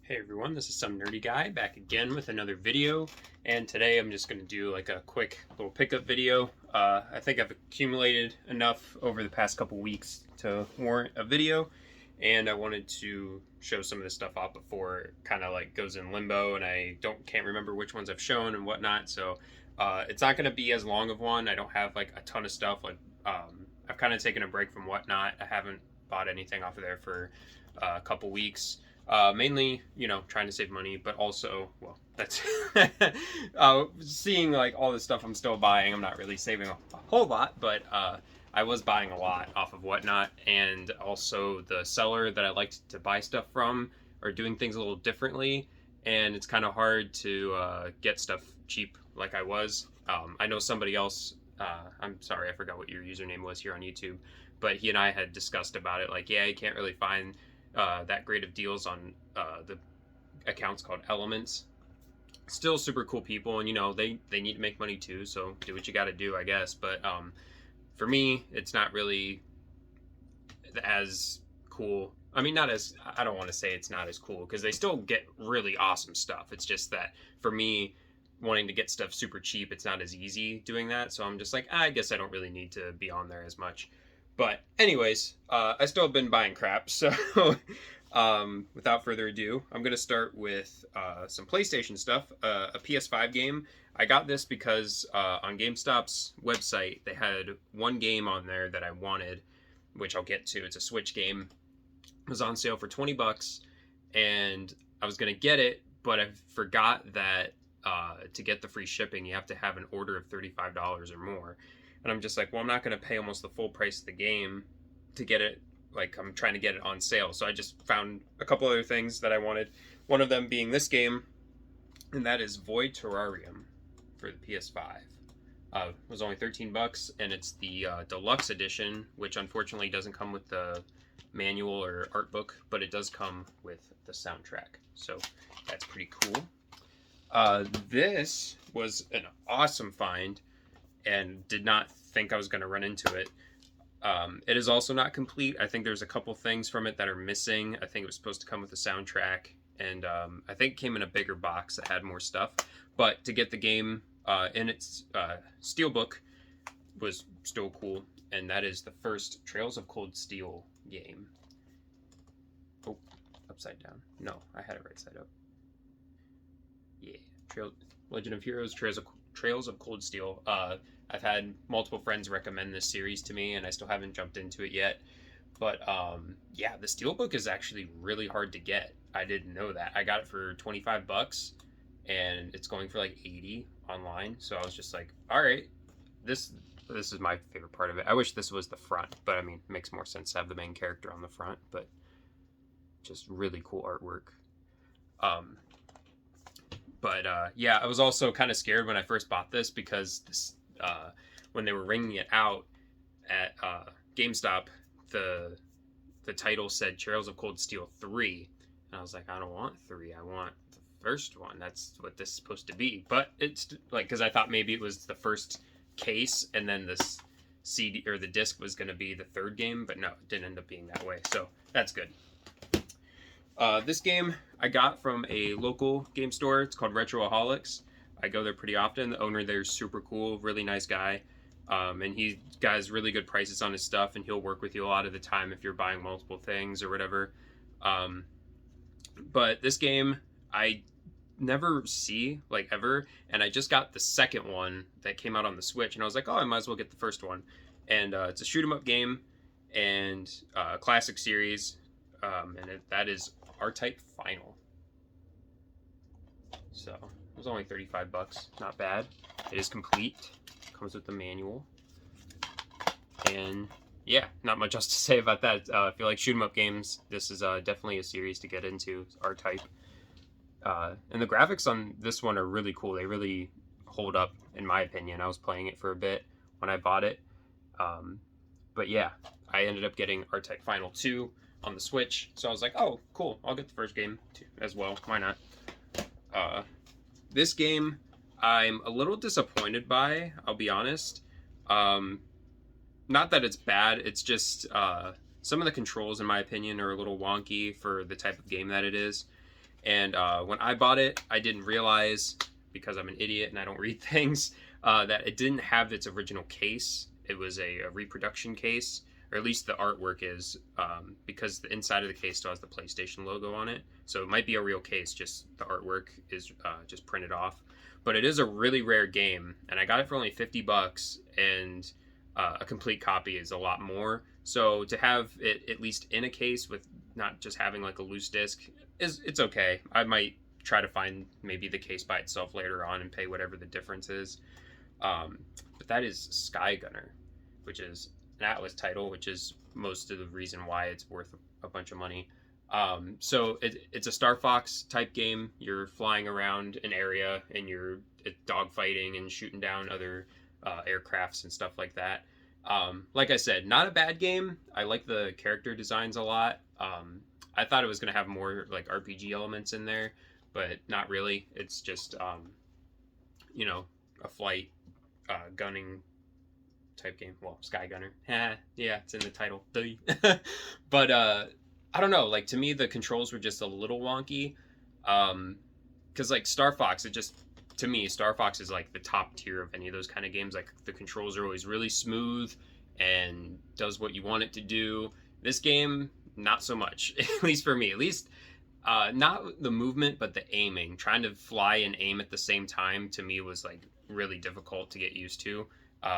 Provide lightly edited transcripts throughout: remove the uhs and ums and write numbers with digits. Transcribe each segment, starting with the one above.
Hey everyone, this is Some Nerdy Guy back again with another video, and today I'm just going to do like a quick little pickup video. I think I've accumulated enough over the past couple weeks to warrant a video, and I wanted to show some of this stuff off before it kind of like goes in limbo and I can't remember which ones I've shown and whatnot. So it's not going to be as long of one. I don't have like a ton of stuff. I've kind of taken a break from whatnot. I haven't bought anything off of there for a couple weeks. Mainly, trying to save money, but also, well, that's seeing like all the stuff I'm still buying. I'm not really saving a whole lot, but I was buying a lot off of Whatnot, and also the seller that I liked to buy stuff from are doing things a little differently, and it's kind of hard to get stuff cheap like I was. I know somebody else. I'm sorry, I forgot what your username was here on YouTube, but he and I had discussed about it. Like, yeah, you can't really find that great of deals on the accounts called Elements. Still super cool people, and they need to make money too, so do what you got to do, I guess. But for me, it's not really as cool. I mean, not as, I don't want to say it's not as cool because they still get really awesome stuff. It's just that for me, wanting to get stuff super cheap, it's not as easy doing that. So I'm just like, I guess I don't really need to be on there as much. But anyways, I still have been buying crap. So without further ado, I'm going to start with some PlayStation stuff, a PS5 game. I got this because on GameStop's website, they had one game on there that I wanted, which I'll get to. It's a Switch game. It was on sale for 20 bucks, and I was going to get it, but I forgot that to get the free shipping, you have to have an order of $35 or more. And I'm just like, well, I'm not going to pay almost the full price of the game to get it. Like, I'm trying to get it on sale. So I just found a couple other things that I wanted. One of them being this game, and that is Void Terrarium for the PS5. It was only 13 bucks, and it's the deluxe edition, which unfortunately doesn't come with the manual or art book, but it does come with the soundtrack. So that's pretty cool. This was an awesome find, and did not think I was going to run into it. It is also not complete. I think there's a couple things from it that are missing. I think it was supposed to come with a soundtrack, and I think it came in a bigger box that had more stuff. But to get the game in its steelbook was still cool, and that is the first Trails of Cold Steel game. Oh, upside down. No, I had it right side up. Yeah, Legend of Heroes, Trails of Cold Steel. I've had multiple friends recommend this series to me, and I still haven't jumped into it yet. But yeah, the steelbook is actually really hard to get. I didn't know that. I got it for 25 bucks, and it's going for like 80 online. So I was just like, all right, this is my favorite part of it. I wish this was the front, but I mean, it makes more sense to have the main character on the front. But just really cool artwork. But yeah, I was also kind of scared when I first bought this because this, when they were ringing it out at GameStop, the title said Trails of Cold Steel 3. And I was like, I don't want 3. I want the first one. That's what this is supposed to be. But it's like, because I thought maybe it was the first case and then this CD or the disc was going to be the third game. But no, it didn't end up being that way. So that's good. This game I got from a local game store. It's called Retroaholics. I go there pretty often. The owner there is super cool, really nice guy. And he has really good prices on his stuff, and he'll work with you a lot of the time if you're buying multiple things or whatever. But this game I never see, like, ever, and I just got the second one that came out on the Switch, and I was like, oh, I might as well get the first one. And it's a shoot 'em up game, and classic series, and that is R-Type Final. So it was only 35 bucks. Not bad. It is complete. Comes with the manual. And yeah, not much else to say about that. If you like shoot 'em up games, this is definitely a series to get into. R-Type. And the graphics on this one are really cool. They really hold up, in my opinion. I was playing it for a bit when I bought it. But yeah, I ended up getting R-Type Final 2 on the Switch. So I was like, oh, cool. I'll get the first game too, as well. Why not? This game, I'm a little disappointed by, I'll be honest. Not that it's bad, it's just some of the controls, in my opinion, are a little wonky for the type of game that it is. And when I bought it, I didn't realize, because I'm an idiot and I don't read things, that it didn't have its original case. It was a reproduction case, or at least the artwork is, because the inside of the case still has the PlayStation logo on it. So it might be a real case, just the artwork is just printed off. But it is a really rare game, and I got it for only $50, and a complete copy is a lot more. So to have it at least in a case with not just having like a loose disc it's okay. I might try to find maybe the case by itself later on and pay whatever the difference is. But that is Sky Gunner, which is an Atlas title, which is most of the reason why it's worth a bunch of money. So it's a Star Fox type game. You're flying around an area and you're dogfighting and shooting down other aircrafts and stuff like that. Like I said, not a bad game. I like the character designs a lot. I thought it was going to have more like RPG elements in there, but not really. It's just, a flight gunning type game. Well, Sky Gunner. Yeah, it's in the title. But I don't know. Like, to me, the controls were just a little wonky. Because like Star Fox, to me, Star Fox is like the top tier of any of those kind of games. Like, the controls are always really smooth and does what you want it to do. This game, not so much. At least for me. At least not the movement, but the aiming. Trying to fly and aim at the same time, to me, was like really difficult to get used to.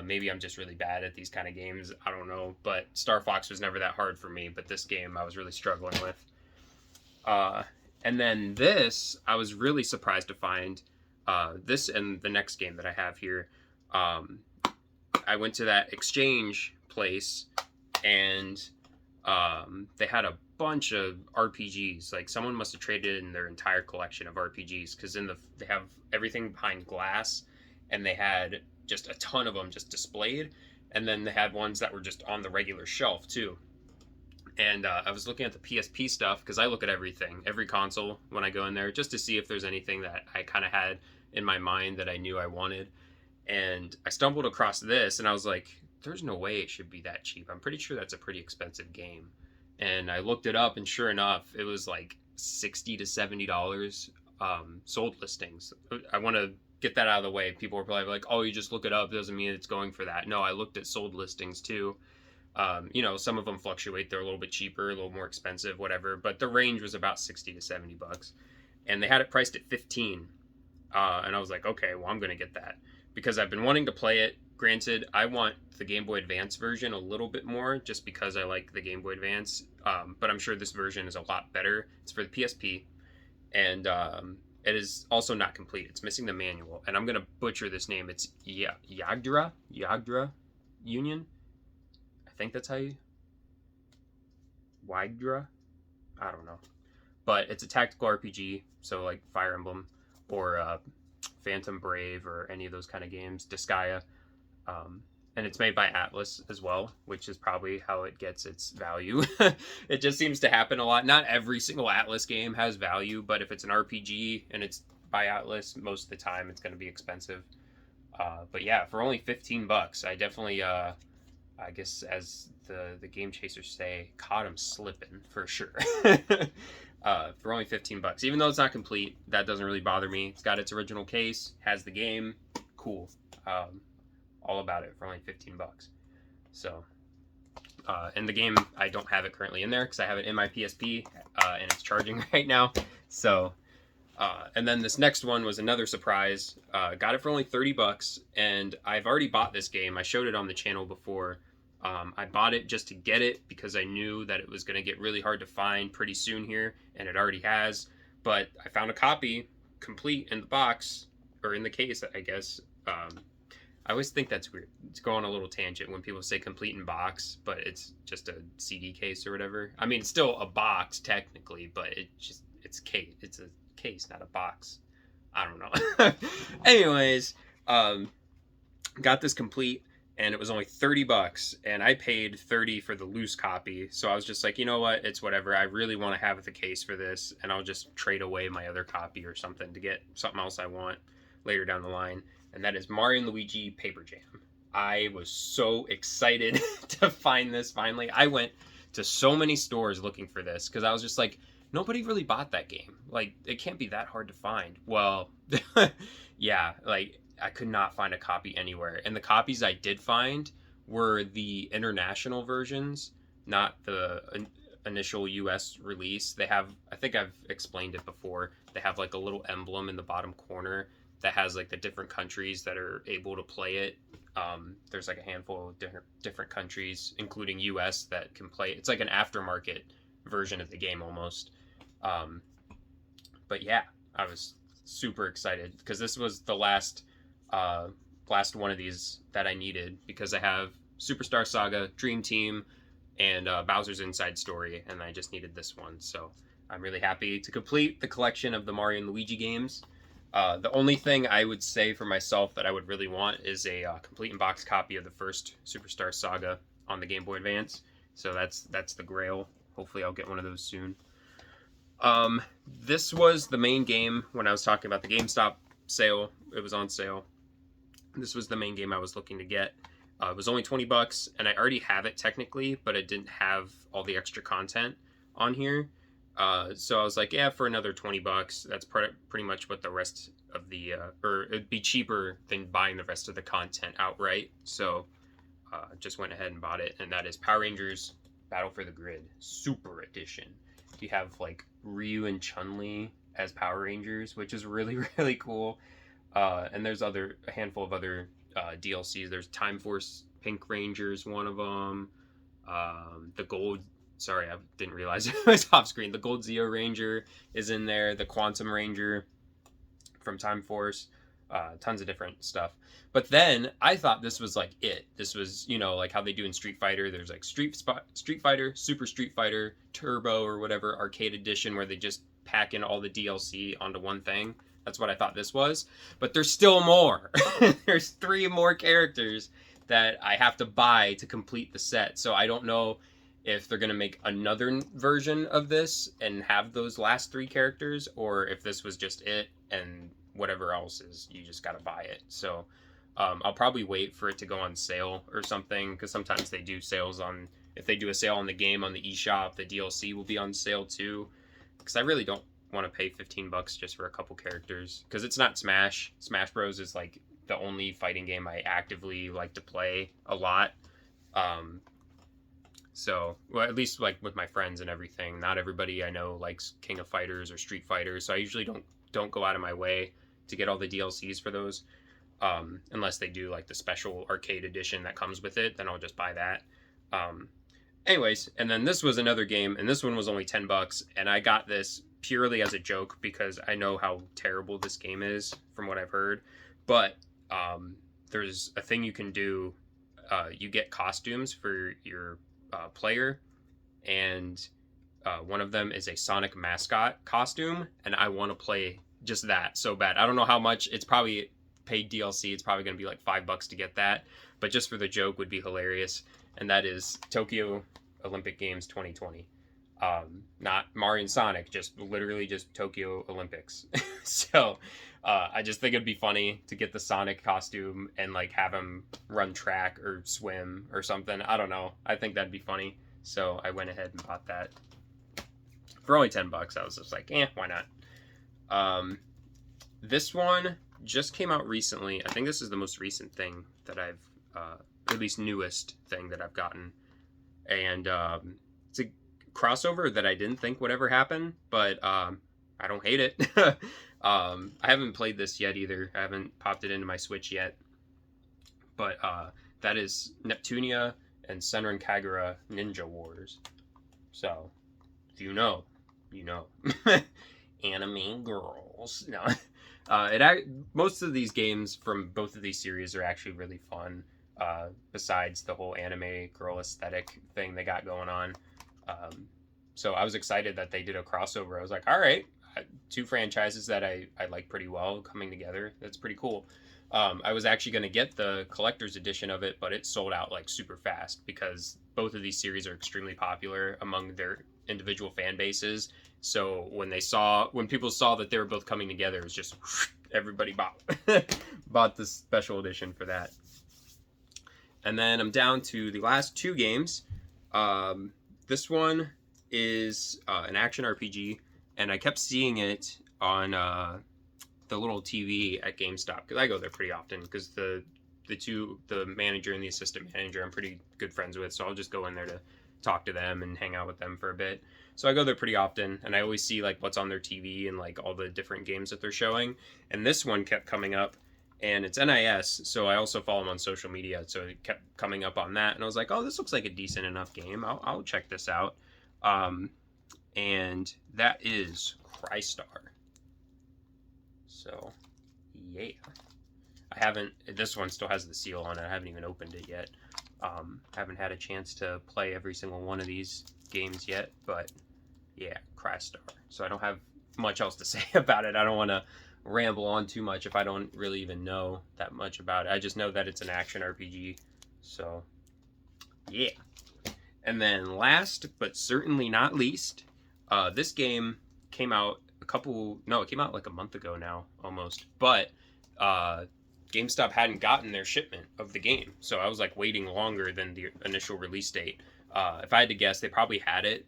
Maybe I'm just really bad at these kind of games. I don't know. But Star Fox was never that hard for me. But this game I was really struggling with. And then this, I was really surprised to find. This and the next game that I have here. I went to that exchange place and they had a bunch of RPGs. Like, someone must have traded in their entire collection of RPGs, because they have everything behind glass, and they had just a ton of them just displayed, and then they had ones that were just on the regular shelf too. And I was looking at the PSP stuff, because I look at every console when I go in there, just to see if there's anything that I kind of had in my mind that I knew I wanted. And I stumbled across this, and I was like, there's no way it should be that cheap. I'm pretty sure that's a pretty expensive game. And I looked it up, and sure enough, it was like $60 to $70 sold listings. I want to get that out of the way. People are probably like, oh, you just look it up, doesn't mean it's going for that. No, I looked at sold listings too. Some of them fluctuate. They're a little bit cheaper, a little more expensive, whatever. But the range was about $60 to $70. And they had it priced at 15. And I was like, okay, well, I'm going to get that, because I've been wanting to play it. Granted, I want the Game Boy Advance version a little bit more, just because I like the Game Boy Advance. But I'm sure this version is a lot better. It's for the PSP. And it is also not complete. It's missing the manual. And I'm going to butcher this name. It's Yagdra Union. I think that's how you... Yagdra? I don't know. But it's a tactical RPG, so like Fire Emblem or Phantom Brave or any of those kind of games. Disgaea. And it's made by Atlas as well, which is probably how it gets its value. It just seems to happen a lot. Not every single Atlas game has value, but if it's an RPG and it's by Atlas, most of the time it's going to be expensive. But yeah, for only $15, I definitely, I guess as the Game Chasers say, caught him slipping for sure. For only $15, even though it's not complete, that doesn't really bother me. It's got its original case, has the game, cool. All about it for only $15. So, and the game, I don't have it currently in there because I have it in my PSP, and it's charging right now. So, and then this next one was another surprise. Got it for only $30, and I've already bought this game. I showed it on the channel before. I bought it just to get it because I knew that it was going to get really hard to find pretty soon here, and it already has. But I found a copy complete in the box, or in the case, I guess. I always think that's weird. It's going on a little tangent when people say complete in box, but it's just a CD case or whatever. I mean, it's still a box technically, but it's case. It's a case, not a box. I don't know. Anyways, got this complete, and it was only $30, and I paid $30 for the loose copy. So I was just like, you know what? It's whatever. I really want to have the case for this, and I'll just trade away my other copy or something to get something else I want later down the line. And that is Mario & Luigi Paper Jam. I was so excited to find this finally. I went to so many stores looking for this because I was just like, nobody really bought that game. Like, it can't be that hard to find. Well, yeah, like, I could not find a copy anywhere. And the copies I did find were the international versions, not the initial US release. They have, I think I've explained it before, they have like a little emblem in the bottom corner that has like the different countries that are able to play it. There's like a handful of different countries, including US, that can play. It's like an aftermarket version of the game almost. Um, but yeah, I was super excited because this was the last one of these that I needed, because I have Superstar Saga, Dream Team, and Bowser's Inside Story, and I just needed this one. So I'm really happy to complete the collection of the Mario and Luigi games. The only thing I would say for myself that I would really want is a complete in-box copy of the first Superstar Saga on the Game Boy Advance. So that's the grail. Hopefully I'll get one of those soon. This was the main game when I was talking about the GameStop sale. It was on sale. This was the main game I was looking to get. It was only $20, and I already have it technically, but it didn't have all the extra content on here. So I was like, yeah, for another $20, that's pretty much what the rest of the, or it'd be cheaper than buying the rest of the content outright. So just went ahead and bought it, and that is Power Rangers Battle for the Grid Super Edition. You have like Ryu and Chun-Li as Power Rangers, which is really, really cool. And there's a handful of other DLCs. There's Time Force Pink Rangers, one of them. The Gold, sorry, I didn't realize it was off screen. The Gold Zeo Ranger is in there. The Quantum Ranger from Time Force. Tons of different stuff. But then I thought this was like it. This was, like how they do in Street Fighter. There's like Street Fighter, Super Street Fighter, Turbo, or whatever, Arcade Edition, where they just pack in all the DLC onto one thing. That's what I thought this was. But there's still more. There's 3 more characters that I have to buy to complete the set. So I don't know if they're going to make another version of this and have those last 3 characters, or if this was just it and whatever else is, you just got to buy it. So I'll probably wait for it to go on sale or something, because sometimes they do sales on, if they do a sale on the game on the eShop, the DLC will be on sale too. Because I really don't want to pay $15 just for a couple characters, because it's not Smash. Smash Bros is like the only fighting game I actively like to play a lot. So, well, at least like with my friends and everything, not everybody I know likes King of Fighters or Street Fighter, so I usually don't go out of my way to get all the DLCs for those, unless they do like the special arcade edition that comes with it. Then I'll just buy that. Anyways, and then this was another game, and this one was only $10, and I got this purely as a joke because I know how terrible this game is from what I've heard. But there's a thing you can do. You get costumes for your player, and one of them is a Sonic mascot costume, and I want to play just that so bad. I don't know how much. It's probably paid DLC. It's probably going to be like $5 to get that, but just for the joke would be hilarious. And that is Tokyo Olympic Games 2020. Not Mario and Sonic, just literally just Tokyo Olympics. So I just think it'd be funny to get the Sonic costume and like have him run track or swim or something. I don't know. I think that'd be funny. So I went ahead and bought that for only $10. I was just like, why not? This one just came out recently. I think this is the most recent thing that I've, at least newest thing that I've gotten. And it's a crossover that I didn't think would ever happen, but I don't hate it. I haven't played this yet either. I haven't popped it into my Switch yet. But that is Neptunia and Senran Kagura Ninja Wars. So, if you know, you know. Anime girls. No. Most of these games from both of these series are actually really fun. Besides the whole anime girl aesthetic thing they got going on. So I was excited that they did a crossover. I was like, all right, 2 franchises that I like pretty well coming together. That's pretty cool. I was actually going to get the collector's edition of it, but it sold out like super fast because both of these series are extremely popular among their individual fan bases. So when people saw that they were both coming together, it was just everybody bought the special edition for that. And then I'm down to the last 2 games. This one is an action RPG, and I kept seeing it on the little TV at GameStop because I go there pretty often because the manager and the assistant manager I'm pretty good friends with, so I'll just go in there to talk to them and hang out with them for a bit. So I go there pretty often, and I always see like what's on their TV and like all the different games that they're showing. And this one kept coming up, and it's NIS, so I also follow them on social media, so it kept coming up on that, and I was like, oh, this looks like a decent enough game. I'll check this out. And that is Crystar. So, yeah. This one still has the seal on it. I haven't even opened it yet. Haven't had a chance to play every single one of these games yet, but yeah, Crystar. So I don't have much else to say about it. I don't want to ramble on too much if I don't really even know that much about it. I just know that it's an action RPG. So, yeah. And then last, but certainly not least, this game came out it came out like a month ago now, almost. But GameStop hadn't gotten their shipment of the game, so I was like waiting longer than the initial release date. If I had to guess, they probably had it,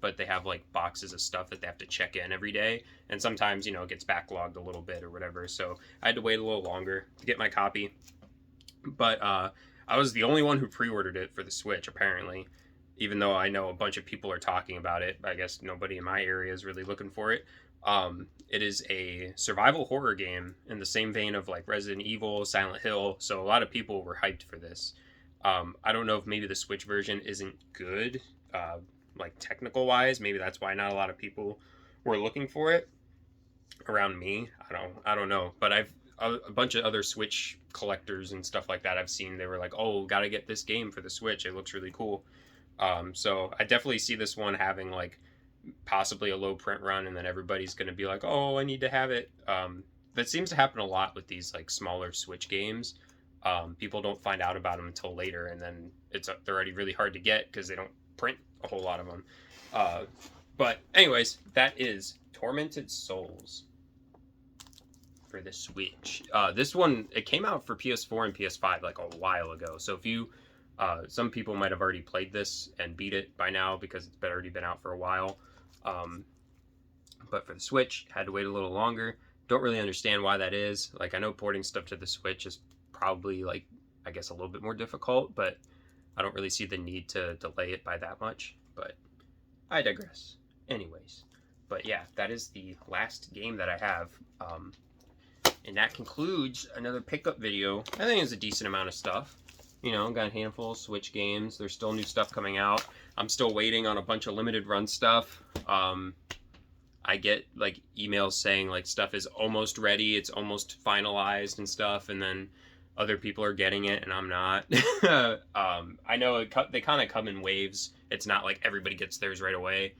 but they have like boxes of stuff that they have to check in every day, and sometimes it gets backlogged a little bit or whatever. So I had to wait a little longer to get my copy. But I was the only one who pre-ordered it for the Switch, apparently. Even though I know a bunch of people are talking about it, I guess nobody in my area is really looking for it. It is a survival horror game in the same vein of like Resident Evil, Silent Hill. So a lot of people were hyped for this. I don't know if maybe the Switch version isn't good, like technical wise. Maybe that's why not a lot of people were looking for it around me. I don't know. But I've a bunch of other Switch collectors and stuff like that I've seen. They were like, oh, gotta get this game for the Switch. It looks really cool. So I definitely see this one having like possibly a low print run, and then everybody's going to be like, oh, I need to have it. That seems to happen a lot with these like smaller Switch games. People don't find out about them until later, and then they're already really hard to get because they don't print a whole lot of them. But anyways, that is Tormented Souls for the Switch. This one, it came out for PS4 and PS5 like a while ago. So if you some people might have already played this and beat it by now because it's already been out for a while. But for the Switch, had to wait a little longer. Don't really understand why that is. Like, I know porting stuff to the Switch is probably, like, I guess a little bit more difficult, but I don't really see the need to delay it by that much. But I digress. Anyways. But yeah, that is the last game that I have. And that concludes another pickup video. I think it's a decent amount of stuff. Got a handful of Switch games. There's still new stuff coming out. I'm still waiting on a bunch of limited run stuff. I get like emails saying like stuff is almost ready, it's almost finalized and stuff, and then other people are getting it and I'm not. I know they kind of come in waves. It's not like everybody gets theirs right away.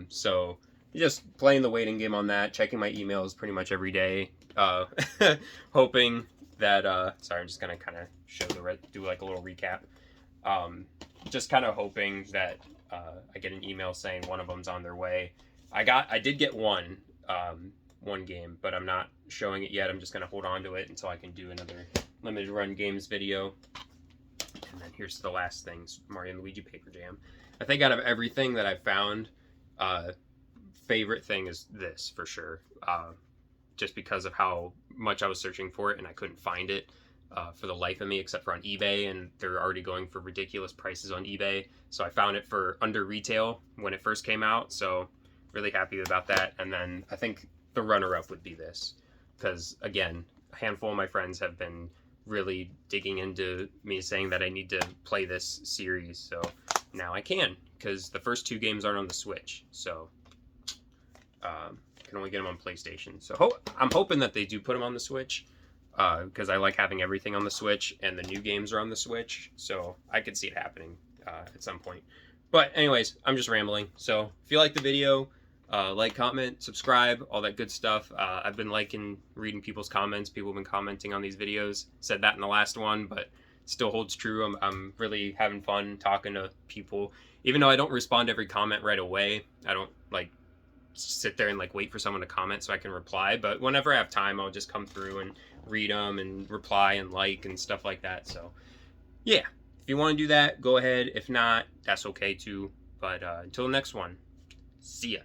So just playing the waiting game on that, checking my emails pretty much every day, hoping that sorry, I'm just gonna kind of do like a little recap. Just kind of hoping that I get an email saying one of them's on their way. I did get one game, but I'm not showing it yet. I'm just gonna hold on to it until I can do another limited run games video. And then here's the last things: Mario and Luigi Paper Jam. I think out of everything that I've found, favorite thing is this for sure. Just because of how much I was searching for it and I couldn't find it for the life of me, except for on eBay, and they're already going for ridiculous prices on eBay. So I found it for under retail when it first came out. So really happy about that. And then I think the runner-up would be this, because again, a handful of my friends have been really digging into me saying that I need to play this series. So now I can, because the first two games aren't on the Switch. So can only get them on PlayStation. So I'm hoping that they do put them on the Switch, because I like having everything on the Switch, and the new games are on the Switch. So I could see it happening at some point. But anyways, I'm just rambling. So if you like the video, like, comment, subscribe, all that good stuff. I've been reading people's comments. People have been commenting on these videos. Said that in the last one, but still holds true. I'm really having fun talking to people. Even though I don't respond to every comment right away, I don't sit there and wait for someone to comment so I can reply. But whenever I have time, I'll just come through and read them and reply and and stuff like that. So yeah, if you want to do that, go ahead. If not, that's okay too. But until next one, see ya.